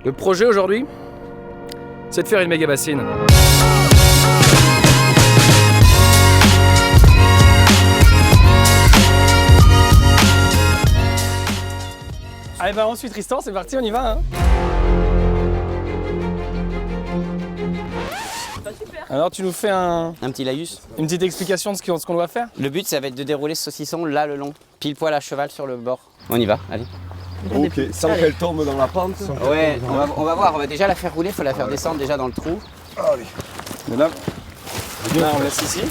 Le projet aujourd'hui, c'est de faire une méga bassine. Allez bah ensuite Tristan, c'est parti, on y va hein. Alors tu nous fais un petit laïus. Une petite explication de ce qu'on doit faire? Le but, ça va être de dérouler ce saucisson là le long, pile poil à cheval sur le bord. On y va, allez. Ok, sans qu'elle tombe dans la pente. Ouais, on va voir, on va déjà la faire rouler, il faut la faire descendre déjà dans le trou. Allez. Mais là on laisse ici.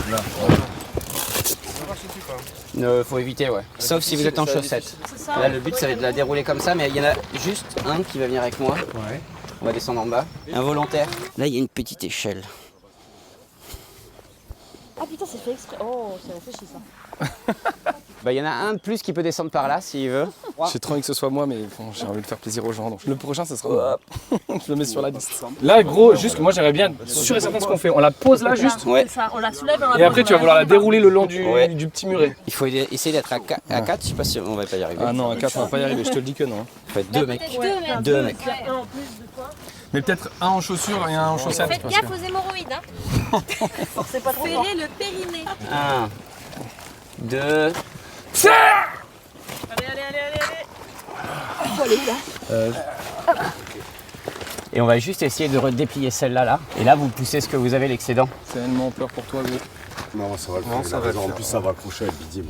Faut éviter, ouais. Sauf si vous êtes en chaussettes. Là, le but, ça va être de la dérouler comme ça, mais il y en a juste un qui va venir avec moi. Ouais. On va descendre en bas. Un volontaire. Là, il y a une petite échelle. Ah putain, c'est fait exprès. Oh, c'est réfléchi ça. Bah, il y en a un de plus qui peut descendre par là s'il veut. J'ai trop envie que ce soit moi, mais bon, j'ai envie de faire plaisir aux gens. Donc le prochain, ça sera. Je le mets sur la liste. Là, gros, juste que moi j'aimerais bien sûr et certain ce qu'on fait. On la pose là juste. Ouais. Ça, on la soulève et on la Et après, tu vas vouloir la dérouler le long du petit muret. Il faut essayer d'être à 4, je sais pas si on va pas y arriver. Ah non, à 4, on va pas y arriver, je te le dis que non. Il faut être deux mecs. Deux mecs. Un en plus de toi. Mais peut-être un en chaussures et un en chaussettes. Faites gaffe aux hémorroïdes, hein. Forcez pas trop fort. Serrez le périnée. 1, 2. Allez. Et on va juste essayer de redéplier celle-là là. Et là, vous poussez ce que vous avez l'excédent. C'est tellement peur pour toi, gros. Non, ça va le faire. En plus, ça va accrocher avec Didier.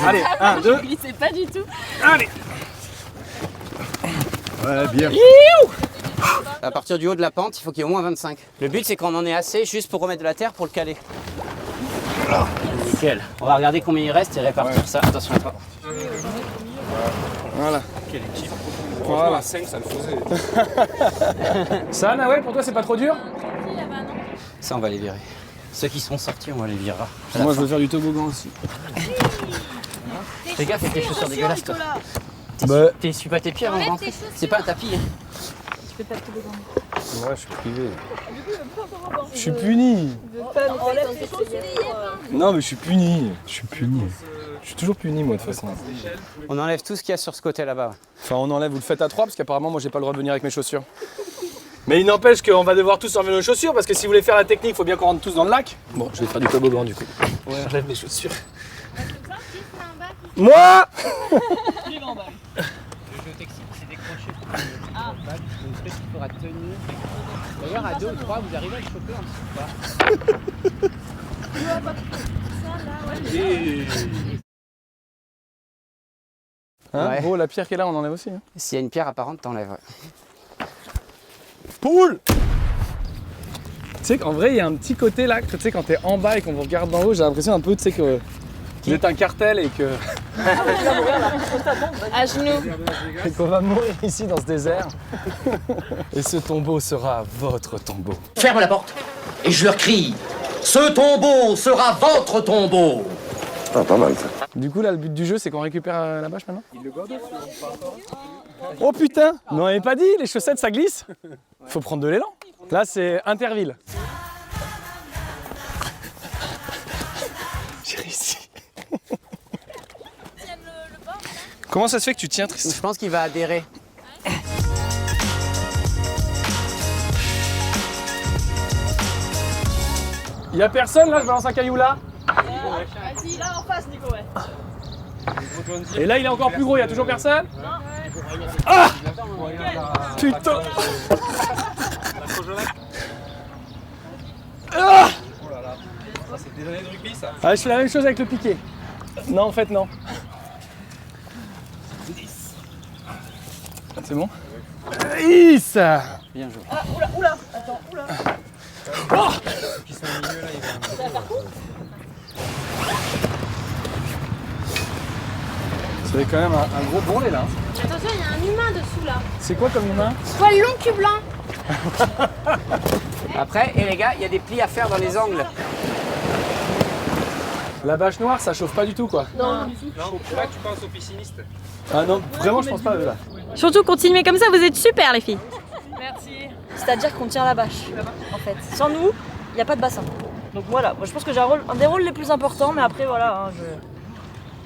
Allez, 1, 2. Il sait pas du tout. Allez. Ouais, bien. À partir du haut de la pente, il faut qu'il y ait au moins 25. Le but, c'est qu'on en ait assez juste pour remettre de la terre pour le caler. Voilà. Nickel. On va regarder combien il reste et répartir ça. Attention à toi. Voilà. Quelle équipe. Voilà. 5, ça le faisait. Ça, Nawel, pour toi, c'est pas trop dur? Ça, on va les virer. Ceux qui seront sortis, on va les virer. Moi, je veux faire du toboggan aussi. Fais gaffe avec tes chaussures dégueulasses, toi. Bah. T'essuies pas tes pieds avant de rentrer. C'est pas un tapis. Hein. Tu fais pas de toboggan. Ouais, je suis privé. Je suis puni. Enlève tes chaussures. Non, mais je suis puni. Je suis puni. Je suis toujours puni, moi, de toute façon. On enlève tout ce qu'il y a sur ce côté là-bas. Enfin, on enlève, vous le faites à 3 parce qu'apparemment, moi, j'ai pas le droit de venir avec mes chaussures. Mais il n'empêche qu'on va devoir tous enlever nos chaussures parce que si vous voulez faire la technique, il faut bien qu'on rentre tous dans le lac. Bon, je vais faire du toboggan du coup. Ouais, j'enlève mes chaussures. Moi Le jeu technique, c'est décroché. Donc, ce qui fera tenir. D'ailleurs, à 2 ou 3, vous arrivez à le choper en dessous ou pas Hein, Ouais. Gros, la pierre qui est là, on enlève aussi. Hein. S'il y a une pierre apparente, t'enlèves. Ouais. Poule. Tu sais qu'en vrai, il y a un petit côté là, tu sais, quand t'es en bas et qu'on vous regarde d'en haut, j'ai l'impression un peu, tu sais, que vous êtes un cartel et que. À genoux. Et qu'on va mourir ici dans ce désert. Et ce tombeau sera votre tombeau. Ferme la porte et je leur crie « Ce tombeau sera votre tombeau !» Ah, pas mal ça. Du coup, là, le but du jeu, c'est qu'on récupère la bâche maintenant. Oh putain! Mais on n'avait pas dit, les chaussettes, ça glisse. Faut prendre de l'élan. Là, c'est Interville. J'ai réussi. Comment ça se fait que tu tiens, Tristan? Je pense qu'il va adhérer. Il y a personne là, je balance un caillou là. Vas-y, là en face, Nico, ouais. Et là, il est encore plus gros, il y a toujours personne? Ah! Putain! Ah! C'est des années de rugby ça. Ah, je fais la même chose avec le piqué. Non, en fait, non. C'est bon? Is! Bien joué. Ah, oula, attends, oula. Qui sont au milieu là, ils vont. C'est quand même un gros bourrelet là. Attention, il y a un humain dessous là. C'est quoi comme humain? Soit le long cul blanc. Après, et les gars, il y a des plis à faire dans les angles. La bâche noire, ça chauffe pas du tout quoi. Non, Non, là tu penses aux piscinistes. Ah non, vraiment, je pense pas là. Surtout, continuez comme ça, vous êtes super les filles. merci. C'est-à-dire qu'on tient la bâche, en fait. Sans nous, il n'y a pas de bassin. Donc voilà, moi je pense que j'ai un des rôles les plus importants, mais après voilà, hein,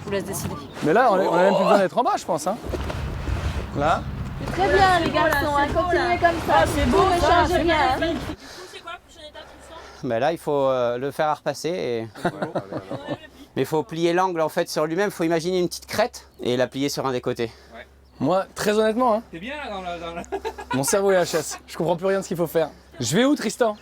vous laisse décider. Mais là, on a même plus besoin d'être en bas, je pense. Hein. Là. Très bien les garçons, continuez comme ça. C'est beau, ne changez rien. Bah là, il faut le faire à repasser. Mais il faut plier l'angle en fait sur lui-même. Il faut imaginer une petite crête et la plier sur un des côtés. Moi, très honnêtement, hein, T'es bien là dans la... mon cerveau est HS. Je comprends plus rien de ce qu'il faut faire. Je vais où, Tristan?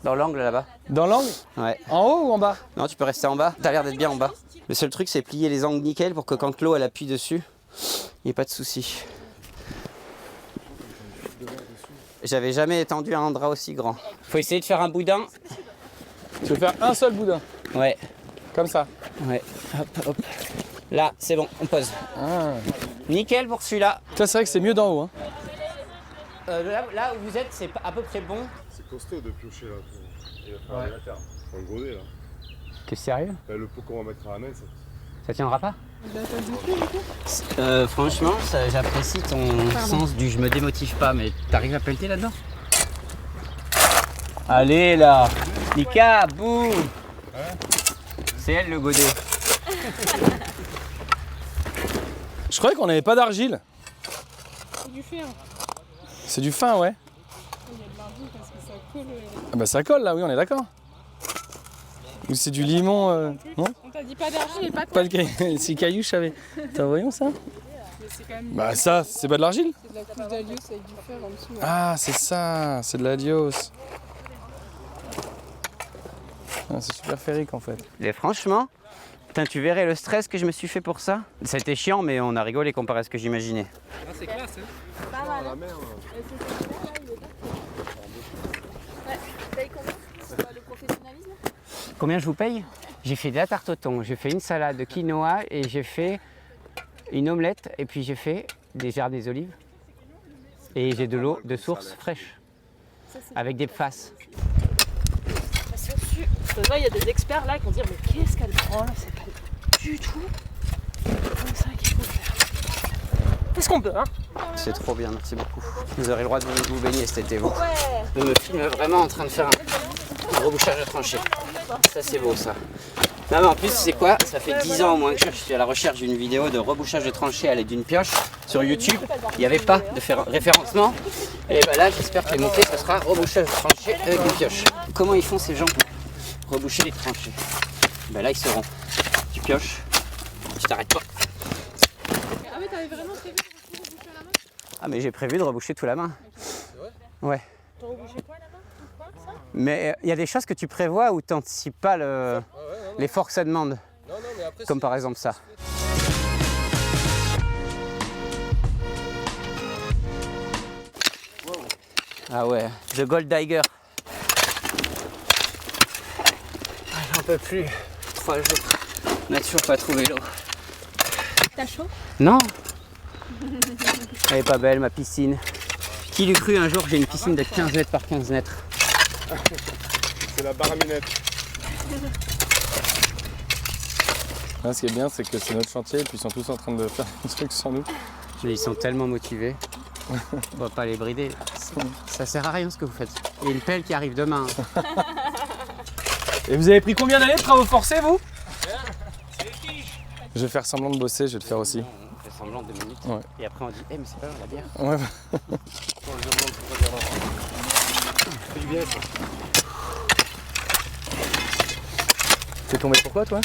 Dans l'angle là-bas. Dans l'angle? Ouais. En haut ou en bas? Non, tu peux rester en bas. T'as l'air d'être bien en bas. Le seul truc, c'est plier les angles nickel pour que quand l'eau elle appuie dessus, il n'y ait pas de souci. J'avais jamais étendu un drap aussi grand. Faut essayer de faire un boudin. Tu veux faire un seul boudin? Ouais. Comme ça. Ouais. Hop, hop. Là, c'est bon, on pose. Ah. Nickel pour celui-là. Ça, c'est vrai que c'est mieux d'en haut. Hein. Là où vous êtes, c'est à peu près bon. C'est costaud de piocher là. Il va falloir la terre. C'est un gros dé là. T'es sérieux? Le pot qu'on va mettre à la main, Ça tiendra pas? Franchement, j'apprécie ton sens du je me démotive pas, mais t'arrives à pelleter là-dedans? Allez là! Nika, boum! C'est elle le godet. Je croyais qu'on n'avait pas d'argile. C'est du fer. C'est du fin, ouais. Il y a de l'argile parce que ça colle. Ah bah ça colle là, oui, on est d'accord. Ou c'est du limon, non? On t'a dit pas d'argile et pas de Pas le caillou, c'est caillou, je savais. T'as voyons ça? mais c'est quand même Bah ça, c'est pas de l'argile? c'est de la couche d'alios avec du fer en dessous. Ah, c'est ça, c'est de la dios. Ah, c'est super ferrique en fait. Et franchement, putain, tu verrais le stress que je me suis fait pour ça. C'était chiant, mais on a rigolé comparé à ce que j'imaginais. Ah, c'est classe, hein. Pas mal. Hein. Ouais. Paye combien? C'est pas le professionnalisme? Combien je vous paye? J'ai fait de la tarte au thon, j'ai fait une salade de quinoa et j'ai fait une omelette et puis j'ai fait des gerbes des olives. Et j'ai de l'eau de source fraîche avec des faces. Parce que il y a des experts là qui vont dire mais qu'est-ce qu'elle prend là? C'est pas du tout comme ça qu'il faut faire. Qu'est-ce qu'on peut, hein? C'est trop bien, merci beaucoup. Vous aurez le droit de vous baigner cet été, vous. Ouais. Je me filme vraiment en train de faire un rebouchage de tranchée. Ça, c'est beau, ça. Non, mais en plus, c'est quoi? Ça fait 10 ans au moins que je suis à la recherche d'une vidéo de rebouchage de tranchée à l'aide d'une pioche sur YouTube. Il n'y avait pas de référencement. Et bah là, j'espère que les mots-clés, ce sera rebouchage de tranchée avec une pioche. Comment ils font ces gens pour reboucher les tranchées? Bah là, ils sauront. Tu pioches, tu t'arrêtes pas. Ah mais t'avais vraiment prévu de reboucher à la main? Ah, mais j'ai prévu de reboucher tout la main. Ouais. T'as rebouché quoi la main? Tout quoi, ça? Mais il y a des choses que tu prévois où tu n'anticipes pas l'effort que ça demande. Comme par exemple ça. Ah ouais, The Gold Digger. Ah, j'en peux plus. 3 jours. On n'a toujours pas trouvé l'eau. T'as chaud? Non. Elle est pas belle ma piscine. Qui l'eût cru un jour que j'ai une piscine de 15 mètres par 15 mètres? C'est la baraminette. Là, ce qui est bien, c'est que c'est notre chantier et puis ils sont tous en train de faire des trucs sans nous. Mais ils sont tellement motivés. On va pas les brider. Ça sert à rien ce que vous faites. Il y a une pelle qui arrive demain. Et vous avez pris combien d'années de travaux forcés, vous? Je vais faire semblant de bosser, je vais le faire aussi. On fait semblant 2 minutes. Ouais. Et après on dit, mais c'est pas grave, la bière. Ouais. T'es tombé pourquoi, toi?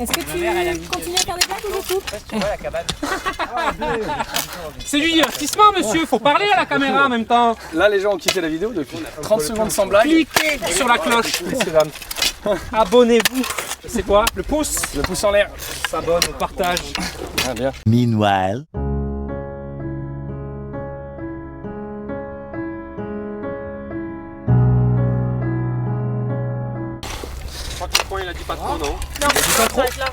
Est-ce que tu continues à faire des blagues ou tout? Tu vois la cabane? C'est du divertissement, monsieur. Faut parler à la caméra en même temps. Là, les gens ont quitté la vidéo depuis 30 secondes sans blague. Cliquez sur la cloche. C'est grave. Abonnez-vous. C'est quoi? Le pouce. Le pouce en l'air. On s'abonne, on partage. Ah, bien. Meanwhile. Je crois que le coin il a dit pas trop, non? Non, on s'arrête là.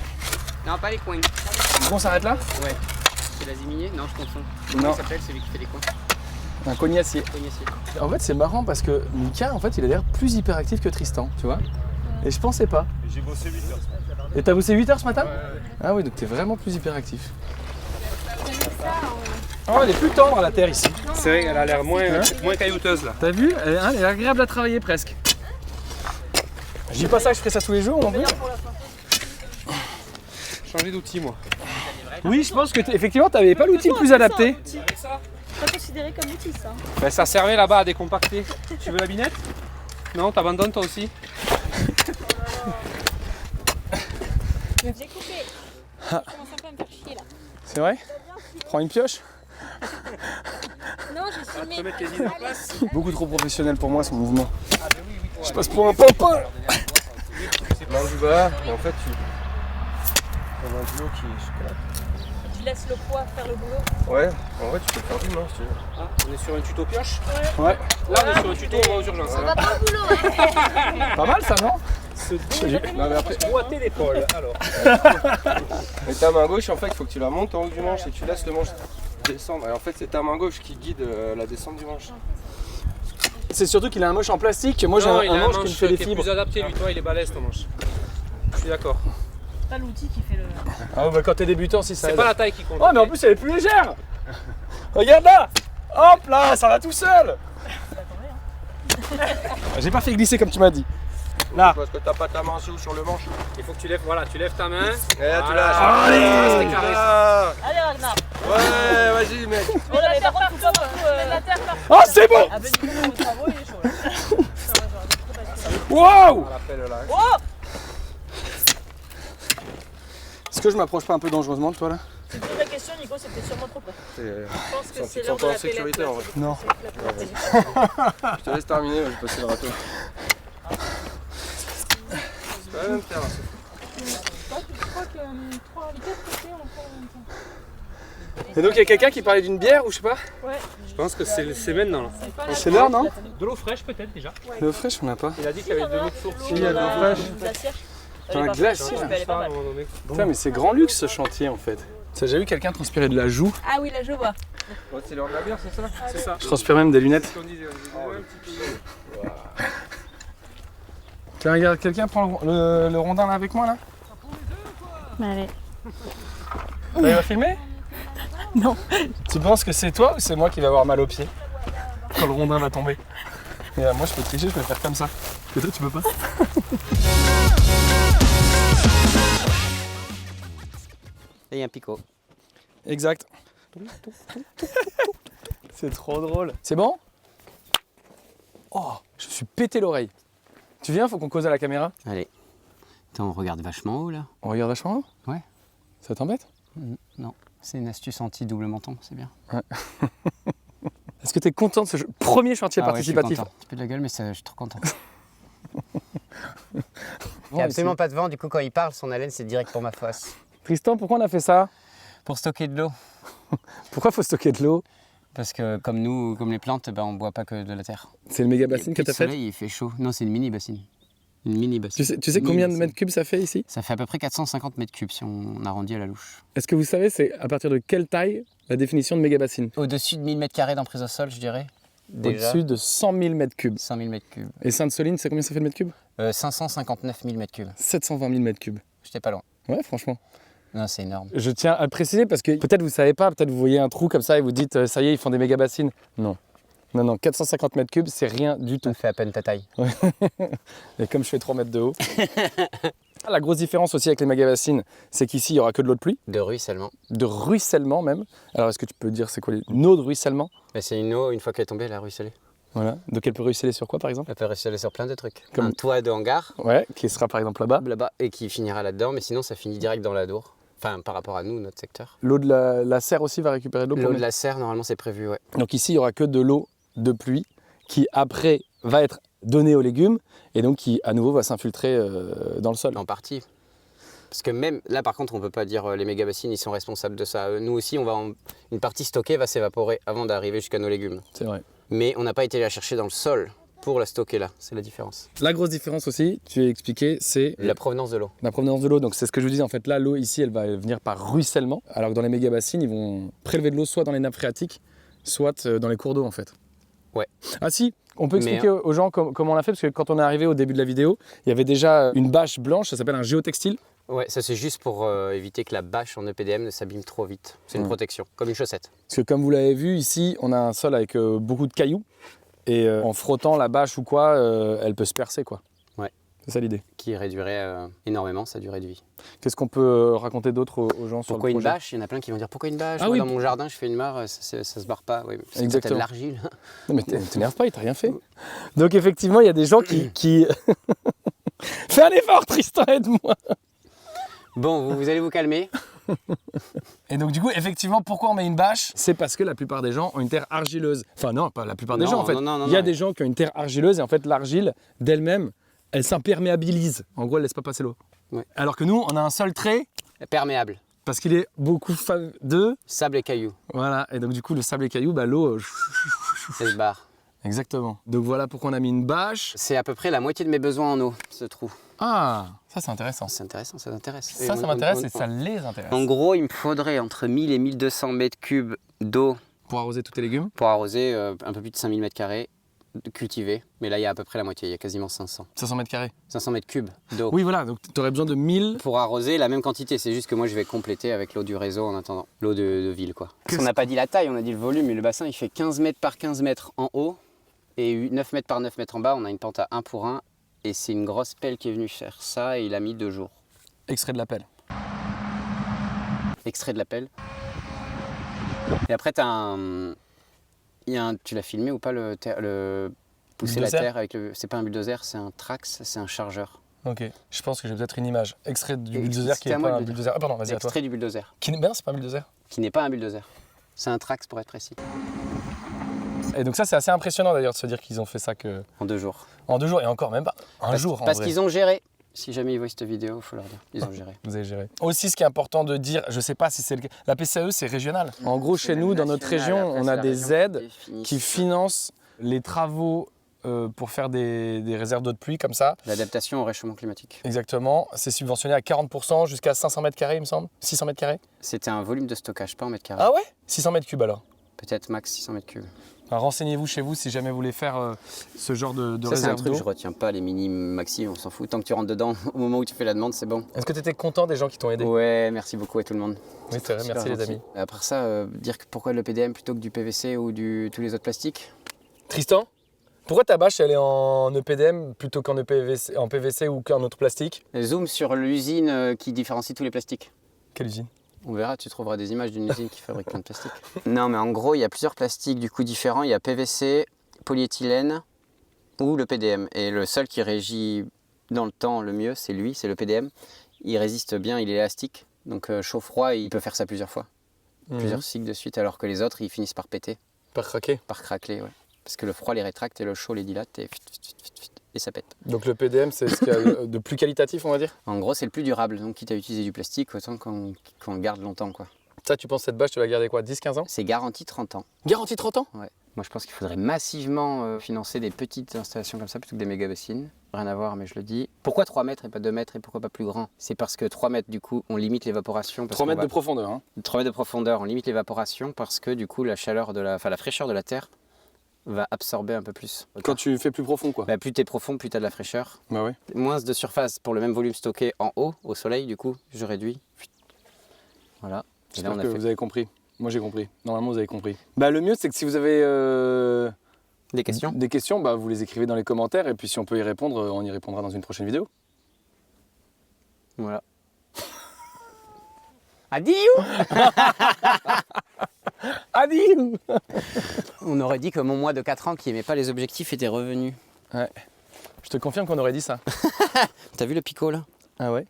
Non, pas les coins. On s'arrête là? Ouais. C'est la ziminier? Non, je confonds. Non. Comment il s'appelle celui qui fait les coins? Un cognacier. Cognacier. En fait, c'est marrant parce que Mika, en fait, il a l'air plus hyperactif que Tristan, tu vois. Et je pensais pas. J'ai bossé 8 heures. Et t'as bossé 8 heures ce matin? Ah oui, donc t'es vraiment plus hyperactif. Oh, elle est plus tendre la terre ici. C'est vrai, elle a l'air moins caillouteuse là. T'as vu? Elle est agréable à travailler presque. Je dis pas ça que je ferai ça tous les jours non plus. changer d'outil, moi. Oui, je pense que effectivement, tu n'avais pas l'outil le plus adapté. Pas considéré comme outil ça. Ben, ça servait là-bas à décompacter. Tu veux la binette? Non, t'abandonnes toi aussi? J'ai coupé. Je commence un peu à me faire chier là. C'est vrai? Prends une pioche. Non, j'ai filmé. Beaucoup trop professionnel pour moi son mouvement. Je passe pour un pimpin. Mange du bas, et en fait, tu. On a un duo qui est chocolat. Tu laisses le poids faire le boulot. Ouais, en vrai, tu peux le faire d'une main si tu veux. Ah, on est sur un tuto pioche? Ouais. Là, on est sur un tuto, on va aux urgences. Ça va pas au boulot, hein. Pas mal ça, non? Non, mais après, boiter l'épaule, alors. Et ta main gauche, en fait, il faut que tu la montes en haut du manche et tu laisses le manche descendre. Et en fait, c'est ta main gauche qui guide la descente du manche. C'est surtout qu'il a un manche en plastique. Moi j'ai Non, un il a manche qui me fait des qui est fibres. plus adapté, lui. Toi, il est balèze, ton manche. Je suis d'accord. Pas l'outil qui fait le. Ah ouais, bah quand t'es débutant, si ça C'est aide. pas la taille qui compte. Oh mais en plus elle est plus légère. Regarde là. Hop là, ça va tout seul. J'ai pas fait glisser comme tu m'as dit. Là. Parce que t'as pas ta main sur le manche. Il faut que tu lèves, voilà, tu lèves ta main. Et là, tu Allez, lâches. C'était carré. Allez, Ragnar. Ouais, vas-y, mec. On a par contre, faut pas mettre la terre par. Oh c'est bon. Ah, ben, du coup, mon travaux, il est chaud là. Wow. On l'appelle là. Oh! Est-ce que je m'approche pas un peu dangereusement de toi là? Si tu poses la question, Nico, c'était sûrement trop près. Je Je pense que c'est sens l'heure de pas la en sécurité en vrai. Non. Je te laisse terminer, je vais passer le râteau. C'est pas la même terre. Je crois que 3 vitesses côté encore en même temps. Et donc il y a quelqu'un qui parlait d'une bière ou je sais pas? Je pense que c'est maintenant là. C'est l'heure non? De l'eau fraîche peut-être déjà. L'eau fraîche on n'a pas. Il a dit qu'il y avait de l'eau de source. Si, il y a de l'eau fraîche. Glacière. T'as un glacier là. Elle est pas mal. Putain mais c'est grand luxe ce chantier en fait. T'as déjà vu quelqu'un transpirer de la joue? Ah oui, là je vois. Ouais, c'est l'heure de la bière, c'est ça? C'est ça. Je transpire même des lunettes. On disait, un petit peu. Tiens regarde, quelqu'un prend le rondin là avec moi là? Allez. Il va filmer? Non. Tu penses que c'est toi ou c'est moi qui va avoir mal aux pieds quand le rondin va tomber? Et moi je peux tricher, je peux faire comme ça. Et toi tu peux pas? Et un picot. Exact. C'est trop drôle. C'est bon? Oh, je me suis pété l'oreille. Tu viens, faut qu'on cause à la caméra? Allez. Attends, on regarde vachement haut là. On regarde vachement haut? Ouais. Ça t'embête? Non, c'est une astuce anti-double menton, c'est bien. Est-ce que tu es content de ce premier chantier Ah ouais, je suis participatif? content. Un petit peu de la gueule, mais je suis trop content. Il Bon, n'y a absolument pas de vent, du coup quand il parle, son haleine c'est direct pour ma fosse. Tristan, pourquoi on a fait ça? Pour stocker de l'eau. Pourquoi faut stocker de l'eau? Parce que comme nous, comme les plantes, on ne boit pas que de la terre. C'est le méga bassine que Le t'as fait? soleil il fait chaud. Non, c'est une mini bassine. Une mini bassine. Tu sais Mini combien de bassine. mètres cubes ça fait ici? Ça fait à peu près 450 mètres cubes si on arrondit à la louche. Est-ce que vous savez c'est à partir de quelle taille la définition de méga bassine? Au-dessus de 1000 mètres carrés d'emprise au sol, je dirais. Déjà. Au-dessus de 100 000 mètres cubes. 100 000 mètres cubes. Et Sainte-Soline, c'est combien ça fait de mètres cubes? 559 000 mètres cubes. 720 000 mètres cubes. J'étais pas loin. Ouais, franchement. Non, c'est énorme. Je tiens à le préciser parce que peut-être vous savez pas, peut-être vous voyez un trou comme ça et vous dites ça y est, ils font des méga bassines. Non. Non, non, 450 mètres cubes, c'est rien du tout. Ça fait à peine ta taille. Et comme je fais 3 mètres de haut. La grosse différence aussi avec les méga bassines, c'est qu'ici, il n'y aura que de l'eau de pluie, De ruissellement. de ruissellement même. Alors, est-ce que tu peux dire c'est quoi une eau de ruissellement? Bah, c'est une eau, une fois qu'elle est tombée, elle a ruisselé. Voilà. Donc, elle peut ruisseler sur quoi par exemple? Elle peut ruisseler sur plein de trucs. Comme- Un toit de hangar, Ouais, qui sera par exemple là-bas. et qui finira là-dedans, mais sinon ça finit direct dans la Dour. Enfin, par rapport à nous, notre secteur. L'eau de la serre aussi va récupérer de l'eau pour L'eau de mettre- la serre, normalement, c'est prévu, ouais. Donc, ici, il n'y aura que de l'eau de pluie qui après va être donnée aux légumes et donc qui à nouveau va s'infiltrer dans le sol. En partie. Parce que même là, par contre, on peut pas dire les méga bassines, ils sont responsables de ça. Nous aussi, une partie stockée va s'évaporer avant d'arriver jusqu'à nos légumes. C'est vrai. Mais on n'a pas été la chercher dans le sol pour la stocker là. C'est la différence. La grosse différence aussi, tu as expliqué, c'est La provenance de l'eau. la provenance de l'eau. Donc c'est ce que je vous disais, en fait là, l'eau ici, elle va venir par ruissellement, alors que dans les méga bassines, ils vont prélever de l'eau soit dans les nappes phréatiques, soit dans les cours d'eau en fait. Ouais. Ah si, on peut Mais, expliquer aux gens comment on l'a fait, parce que quand on est arrivé au début de la vidéo, il y avait déjà une bâche blanche, ça s'appelle un géotextile. Ouais, ça c'est juste pour éviter que la bâche en EPDM ne s'abîme trop vite. C'est une protection, comme une chaussette. Parce que comme vous l'avez vu ici, on a un sol avec beaucoup de cailloux, et en frottant la bâche ou quoi, elle peut se percer quoi. Ouais. C'est ça l'idée. qui réduirait énormément sa durée de vie. Qu'est-ce qu'on peut raconter d'autre aux gens sur Pourquoi le une projet? bâche? Il y en a plein qui vont dire pourquoi une bâche? Ah Moi, oui. dans mon jardin, je fais une mare, ça se barre pas. Oui, parce que Exactement. t'as de l'argile. Non mais t'énerve pas, il t'a rien fait. Donc effectivement, il y a des gens qui... Fais un effort, Tristan, aide-moi. Bon, vous allez vous calmer. Et donc du coup, effectivement, pourquoi on met une bâche? C'est parce que la plupart des gens ont une terre argileuse. Enfin non, pas la plupart des Non, gens en fait. non, Il y a non. des gens qui ont une terre argileuse et en fait l'argile d'elle-même, elle s'imperméabilise. En gros, elle laisse pas passer l'eau. Ouais. Alors que nous, on a un seul trait Perméable. parce qu'il est beaucoup de... Sable et cailloux. Voilà, et donc du coup, le sable et cailloux, bah, l'eau... Ça se barre. Exactement. Donc voilà pourquoi on a mis une bâche. C'est à peu près la moitié de mes besoins en eau, ce trou. Ah, ça c'est intéressant. C'est intéressant, ça t'intéresse. Ça m'intéresse et ça les intéresse. En gros, il me faudrait entre 1000 et 1200 mètres cubes d'eau Pour arroser tous tes légumes. pour arroser un peu plus de 5000 mètres carrés cultivés. Mais là, il y a à peu près la moitié, il y a quasiment 500. 500 mètres carrés. 500 mètres cubes d'eau. Oui, voilà, donc tu aurais besoin de 1000. Pour arroser la même quantité, c'est juste que moi je vais compléter avec l'eau du réseau en attendant. L'eau de ville quoi. On n'a pas dit la taille, on a dit le volume, mais le bassin il fait 15 mètres par 15 mètres en haut et 9 mètres par 9 mètres en bas. On a une pente à 1 pour 1 et c'est une grosse pelle qui est venue faire ça et il a mis 2 jours. Extrait de la pelle. Extrait de la pelle. Et après t'as un... Tu l'as filmé ou pas le pousser la Bulldozer terre avec le... C'est pas un bulldozer, c'est un trax, c'est un chargeur. Ok, je pense que j'ai peut-être une image. Extrait du Et bulldozer qui c'était à est moi pas un de le dire. bulldozer. Ah pardon, vas-y à toi. Extrait du bulldozer. Qui n'est ben, c'est pas un bulldozer. Qui n'est pas un bulldozer. C'est un trax pour être précis. Et donc ça c'est assez impressionnant d'ailleurs de se dire qu'ils ont fait ça que En 2 jours. en 2 jours et encore même pas un jour en Parce vrai. qu'ils ont géré. Si jamais ils voient cette vidéo, il faut leur dire. Ils ont géré. Vous avez géré. Aussi ce qui est important de dire, je sais pas si c'est le cas, la PCAE c'est régional. En gros chez nous dans notre région, on a des aides qui financent les travaux pour faire des réserves d'eau de pluie comme ça. L'adaptation au réchauffement climatique. Exactement, c'est subventionné à 40% jusqu'à 500 mètres carrés il me semble. 600 mètres carrés. C'était un volume de stockage, pas en mètres carrés. Ah ouais 600 mètres cubes alors. Peut-être max 600 mètres cubes. Alors, renseignez-vous chez vous si jamais vous voulez faire ce genre de Ça, c'est un réserve truc, d'eau. je retiens pas les mini maxi, on s'en fout. Tant que tu rentres dedans, au moment où tu fais la demande, c'est bon. Est-ce que tu étais content des gens qui t'ont aidé? Ouais, merci beaucoup à tout le monde. Oui, c'est vrai, Super merci les gentil. amis. Après ça, dire que pourquoi le PDM plutôt que du PVC ou tous les autres plastiques? Tristan, pourquoi ta bâche elle est en EPDM plutôt qu'en EPVC, en PVC ou qu'en autre plastique? Zoom sur l'usine qui différencie tous les plastiques. Quelle usine? On verra, tu trouveras des images d'une usine qui fabrique plein de plastiques. Non, mais en gros, il y a plusieurs plastiques du coup différents. Il y a PVC, polyéthylène ou le PDM. Et le seul qui régit dans le temps le mieux, c'est lui, c'est le PDM. Il résiste bien, il est élastique. Donc chaud-froid, il peut faire ça plusieurs fois. Plusieurs cycles de suite, alors que les autres, ils finissent par péter, Par craquer. par craquer. Ouais. Parce que le froid les rétracte et le chaud les dilate et ça pète. Donc le PDM c'est ce qu'il y a de plus qualitatif on va dire? En gros, c'est le plus durable. Donc quitte à utiliser du plastique, autant qu'on le garde longtemps, quoi. Ça tu penses cette bâche tu vas garder quoi? 10-15 ans? C'est garanti 30 ans. Garantie 30 ans? Ouais. Moi, je pense qu'il faudrait massivement financer des petites installations comme ça plutôt que des méga bassines. Rien à voir, mais je le dis. Pourquoi 3 mètres et pas 2 mètres et pourquoi pas plus grand? C'est parce que 3 mètres, du coup, on limite l'évaporation. 3 mètres de profondeur hein. 3 mètres de profondeur, on limite l'évaporation parce que, du coup, la fraîcheur de la terre va absorber un peu plus. Quand tu fais plus profond quoi? Bah, plus t'es profond, plus t'as de la fraîcheur. Bah ouais. Moins de surface pour le même volume stocké en haut, au soleil, du coup, je réduis. Voilà. Et là, J'espère on a que fait vous avez compris. Moi j'ai compris. Normalement vous avez compris. Bah le mieux c'est que si vous avez des questions. des questions, bah, vous les écrivez dans les commentaires et puis si on peut y répondre, on y répondra dans une prochaine vidéo. Voilà. Adieu. Adieu. On aurait dit que mon moi de 4 ans qui aimait pas les objectifs était revenu. Ouais. Je te confirme qu'on aurait dit ça. T'as vu le picot là? Ah ouais?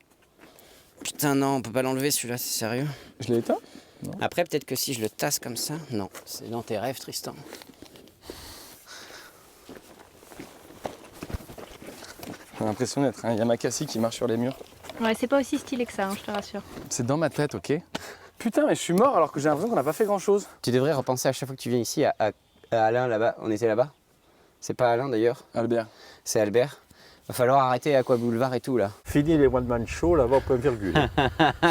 Putain non, on peut pas l'enlever celui-là, c'est sérieux. Je l'ai éteint? Après peut-être que si je le tasse comme ça, non, c'est dans tes rêves Tristan. J'ai l'impression d'être un Yamakasi qui marche sur les murs. Ouais, c'est pas aussi stylé que ça, hein, je te rassure. C'est dans ma tête, ok? Putain, mais je suis mort alors que j'ai l'impression qu'on n'a pas fait grand chose. Tu devrais repenser à chaque fois que tu viens ici à Alain là-bas. On était là-bas. C'est pas Alain d'ailleurs, Albert. c'est Albert. Va falloir arrêter Aqua Boulevard et tout là. Fini les one man show là-bas, point virgule.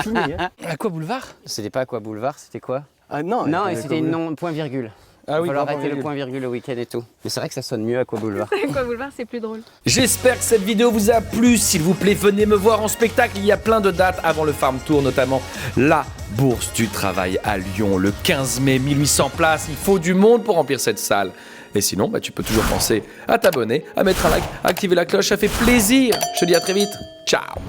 Fini, hein. À quoi boulevard? C'était pas Aqua Boulevard, c'était quoi? Ah non. Non, et c'était une non point virgule. Ah oui, Il va falloir pardon, arrêter le virgule. point virgule le week-end et tout. Mais c'est vrai que ça sonne mieux Aqua Boulevard. Quoi boulevard, c'est plus drôle. J'espère que cette vidéo vous a plu. S'il vous plaît, venez me voir en spectacle. Il y a plein de dates avant le Farm Tour, notamment la Bourse du Travail à Lyon, le 15 mai, 1800 places. Il faut du monde pour remplir cette salle. Et sinon, tu peux toujours penser à t'abonner, à mettre un like, à activer la cloche, ça fait plaisir. Je te dis à très vite. Ciao.